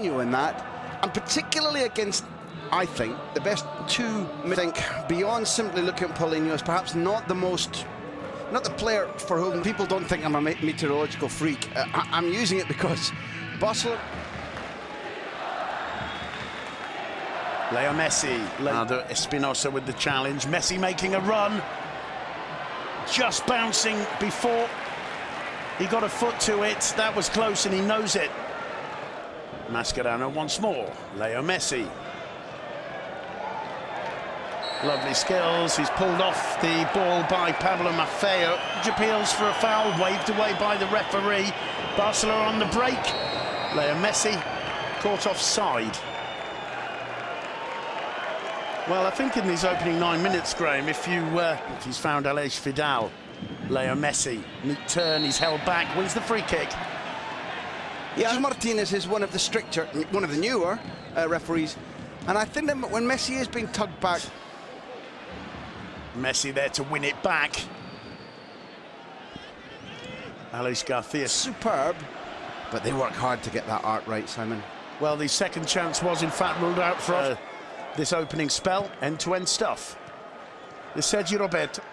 continue in that, and particularly against, I think, the best two. I think beyond simply looking at Paulinho is perhaps not the player for whom people don't think I'm a meteorological freak. I'm using it because Barcelona. Leo Messi, Leonardo Espinosa with the challenge. Messi making a run, just bouncing before he got a foot to it. That was close and he knows it. Mascherano once more. Leo Messi. Lovely skills. He's pulled off the ball by Pablo Maffeo. Appeals for a foul, waved away by the referee. Barcelona on the break. Leo Messi caught offside. Well, I think in these opening 9 minutes, Graham, if he's found Aleix Vidal, Leo Messi, neat turn, he's held back, wins the free kick. Yeah, Martinez is one of the stricter, one of the newer referees, and I think that when Messi is being tugged back, Messi there to win it back. Alex Garcia. Superb, but they work hard to get that art right, Simon. Well, the second chance was in fact ruled out for this opening spell. End-to-end stuff. The Sergio Roberto.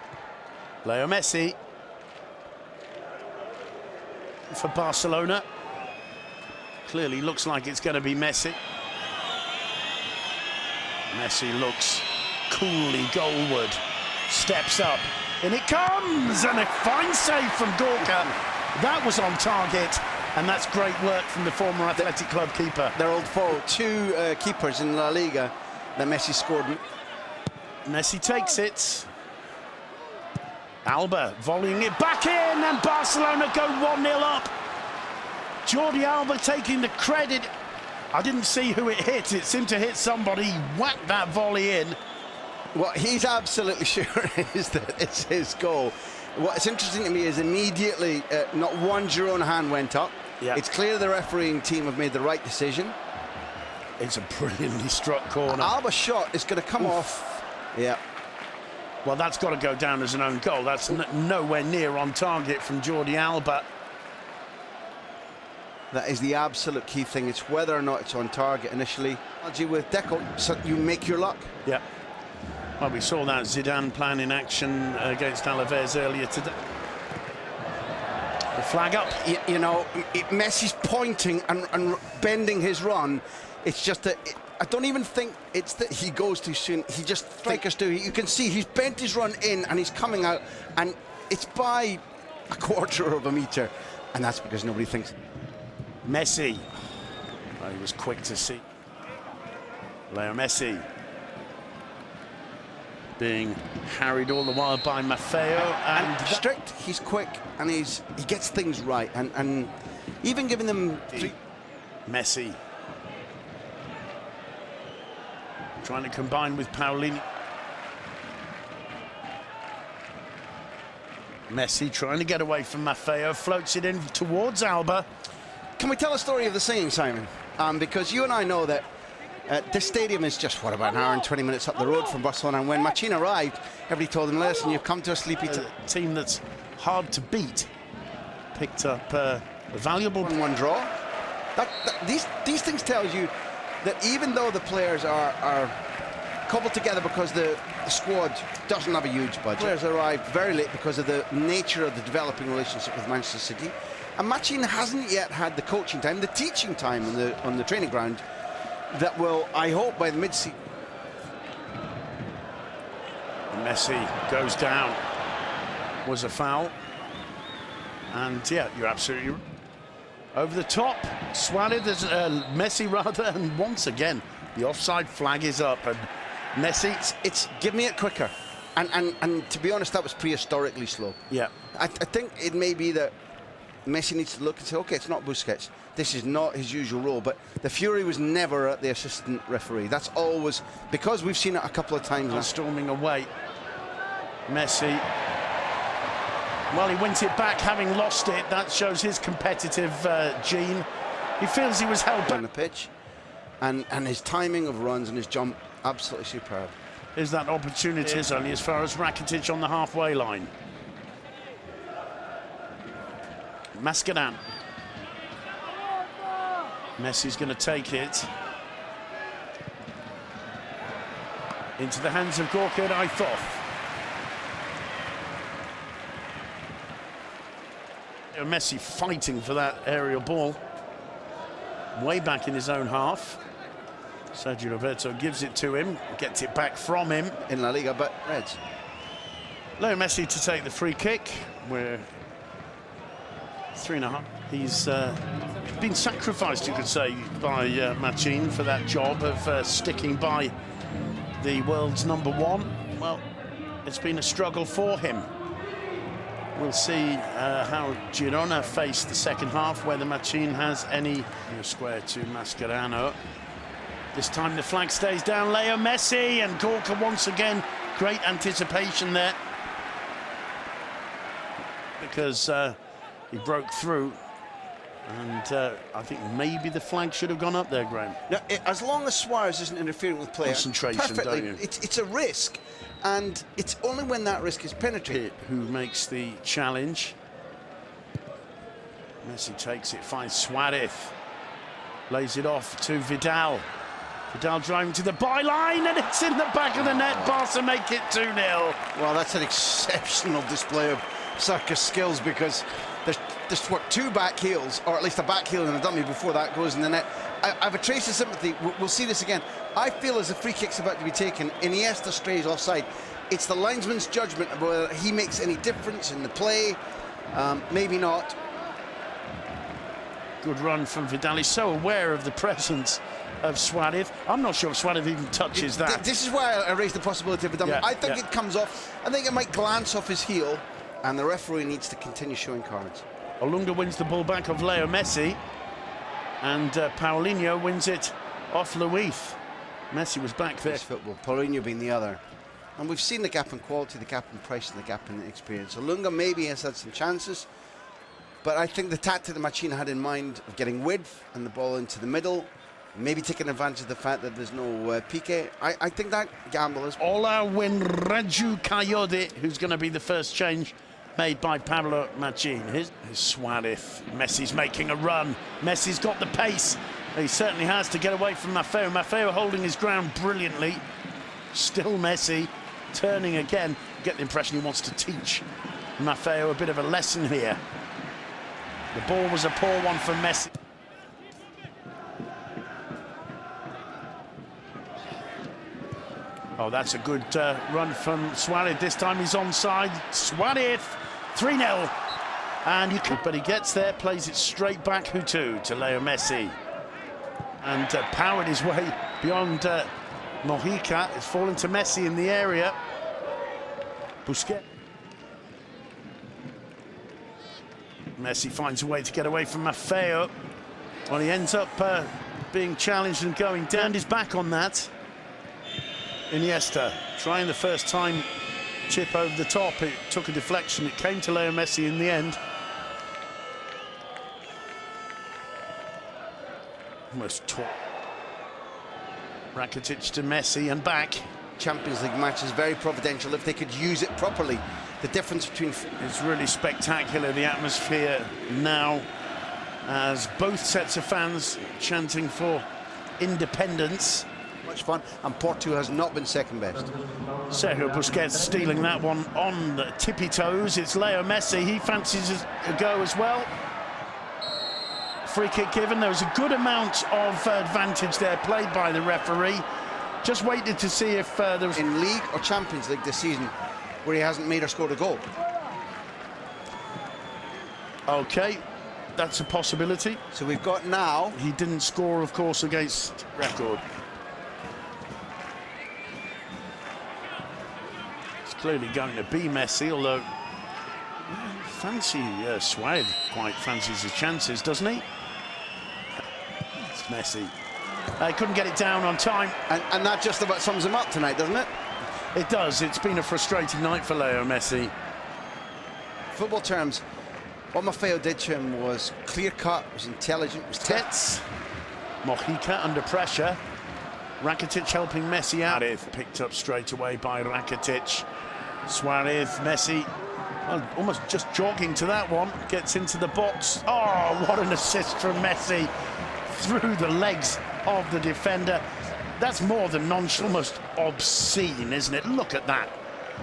Leo Messi for Barcelona. Clearly looks like it's going to be Messi. Messi looks coolly goalward. Steps up. In it comes! And a fine save from Gorka. That was on target. And that's great work from the former Athletic Club keeper. Their old foe. Two keepers in La Liga that Messi scored. Messi takes it. Alba volleying it back in, and Barcelona go 1-0 up. Jordi Alba taking the credit. I didn't see who it hit. It seemed to hit somebody. He whacked that volley in. What he's absolutely sure is that it's his goal. What's interesting to me is immediately not one Girona hand went up. Yeah. It's clear the refereeing team have made the right decision. It's a brilliantly struck corner. Alba's shot is going to come off. Yeah. Well, that's got to go down as an own goal. That's nowhere near on target from Jordi Alba. That is the absolute key thing. It's whether or not it's on target initially. With Deco, so you make your luck. Yeah. Well, we saw that Zidane plan in action against Alaves earlier today. The flag up. You know, Messi's pointing and bending his run. It's just that I don't even think it's that he goes too soon. He just strikers do. You can see he's bent his run in and he's coming out, and it's by a quarter of a meter, and that's because nobody thinks. Messi. Well, he was quick to see. Leo Messi being harried all the while by Maffeo, and strict. He's quick and he gets things right, and even giving them Messi trying to combine with Paulinho. Messi trying to get away from Maffeo, floats it in towards Alba. Can we tell a story of the same, Simon? Because you and I know that this stadium is just, what, about an hour and 20 minutes up the road from Barcelona, and when Machín arrived, everybody told him, listen, you've come to a sleepy team that's hard to beat. Picked up a valuable 1-1 draw. These things tell you that even though the players are cobbled together because the squad doesn't have a huge budget, players arrived very late because of the nature of the developing relationship with Manchester City, and Machín hasn't yet had the coaching time, the teaching time on the training ground that will, I hope, by the mid-season. Messi goes down. Was a foul. And yeah, you're absolutely right. Over the top, Suarez, Messi rather, and once again, the offside flag is up, and Messi... It's give me it quicker. And to be honest, that was prehistorically slow. Yeah. I think it may be that Messi needs to look and say, okay, it's not Busquets. This is not his usual role, but the fury was never at the assistant referee. That's always, because we've seen it a couple of times now. Storming away. Messi. Well, he wins it back, having lost it. That shows his competitive gene. He feels he was held back on the pitch, and his timing of runs and his jump, absolutely superb. Is that opportunity is only as far as Rakitic on the halfway line. Mascherano. Messi's going to take it into the hands of Gorka and Aithoff. Messi fighting for that aerial ball, way back in his own half. Sergio Roberto gives it to him, gets it back from him in La Liga, but Reds. Leo Messi to take the free kick. We're 3.5. He's been sacrificed, you could say, by Machin for that job of sticking by the world's #1. Well, it's been a struggle for him. We'll see how Girona face the second half, whether Machin has any. Square to Mascherano. This time the flag stays down. Leo Messi and Gorka once again. Great anticipation there, because he broke through, and I think maybe the flag should have gone up there, Graham. Now, as long as Suarez isn't interfering with play, concentration, perfectly, don't you? It's a risk, and it's only when that risk is penetrated. Who makes the challenge? Messi takes it, finds Suarez, lays it off to Vidal. Vidal driving to the byline, and it's in the back of the net. Barca make it 2-0. Well, that's an exceptional display of Sarka's skills, because there's what, 2 back heels, or at least a back heel and a dummy before that goes in the net. I have a trace of sympathy. We'll see this again. I feel as the free kick's about to be taken, Iniesta strays offside. It's the linesman's judgment about whether he makes any difference in the play. Maybe not. Good run from Vidal. He's so aware of the presence of Suarez. I'm not sure if Suarez even touches that. This is why I raised the possibility of a dummy. I think it comes off. I think it might glance off his heel, and the referee needs to continue showing cards. Olunga wins the ball back of Leo Messi, and Paulinho wins it off Luis. Messi was back there. This football, Paulinho being the other. And we've seen the gap in quality, the gap in price, and the gap in experience. Olunga maybe has had some chances, but I think the tactic that Machin had in mind of getting width and the ball into the middle, maybe taking advantage of the fact that there's no Pique, I think that gamble is... Ola Winraju Kayode, who's going to be the first change made by Pablo Machin. Here's Suarez. Messi's making a run. Messi's got the pace. He certainly has, to get away from Maffeo. Maffeo holding his ground brilliantly. Still Messi turning again. Get the impression he wants to teach Maffeo a bit of a lesson here. The ball was a poor one from Messi. Oh, that's a good run from Suarez. This time he's onside. Suarez, 3-0. And but he gets there, plays it straight back, to Leo Messi. And powered his way beyond Mojica. It's fallen to Messi in the area. Busquets. Messi finds a way to get away from Maffeo. Well, he ends up being challenged and going down. His back on that. Iniesta trying the first time chip over the top. It took a deflection. It came to Leo Messi in the end. Almost taught. Rakitic to Messi and back. Champions League match is very providential if they could use it properly. The difference between... It's really spectacular, the atmosphere now, as both sets of fans chanting for independence. Much fun, and Porto has not been second best. Sergio Busquets stealing that one on the tippy toes. It's Leo Messi. He fancies a go as well. Free kick given. There was a good amount of advantage there played by the referee. Just waited to see if there was... In League or Champions League this season, where he hasn't made or scored a goal. Okay, that's a possibility. So we've got now... He didn't score, of course, against record. It's clearly going to be Messi, although... Fancy Suarez quite fancies his chances, doesn't he? It's Messi. He couldn't get it down on time. And that just about sums him up tonight, doesn't it? It does. It's been a frustrating night for Leo Messi. Football terms, what Maffeo did to him was clear-cut, was intelligent, was Tets. Mojica under pressure. Rakitic helping Messi out. Picked up straight away by Rakitic. Suarez, Messi, well, almost just jogging to that one. Gets into the box. Oh, what an assist from Messi. through the legs of the defender. That's more than nonchalant, almost obscene, isn't it? Look at that.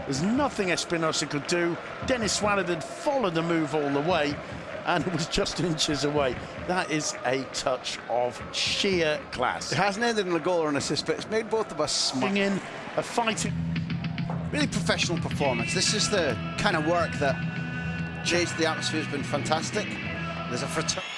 There's nothing Espinosa could do. Denis Suarez had followed the move all the way and was just inches away. That is a touch of sheer class. It hasn't ended in a goal or an assist, but it's made both of us smile. In a fighting... Really professional performance. This is the kind of work that changed the atmosphere. Has been fantastic. There's a fraternity.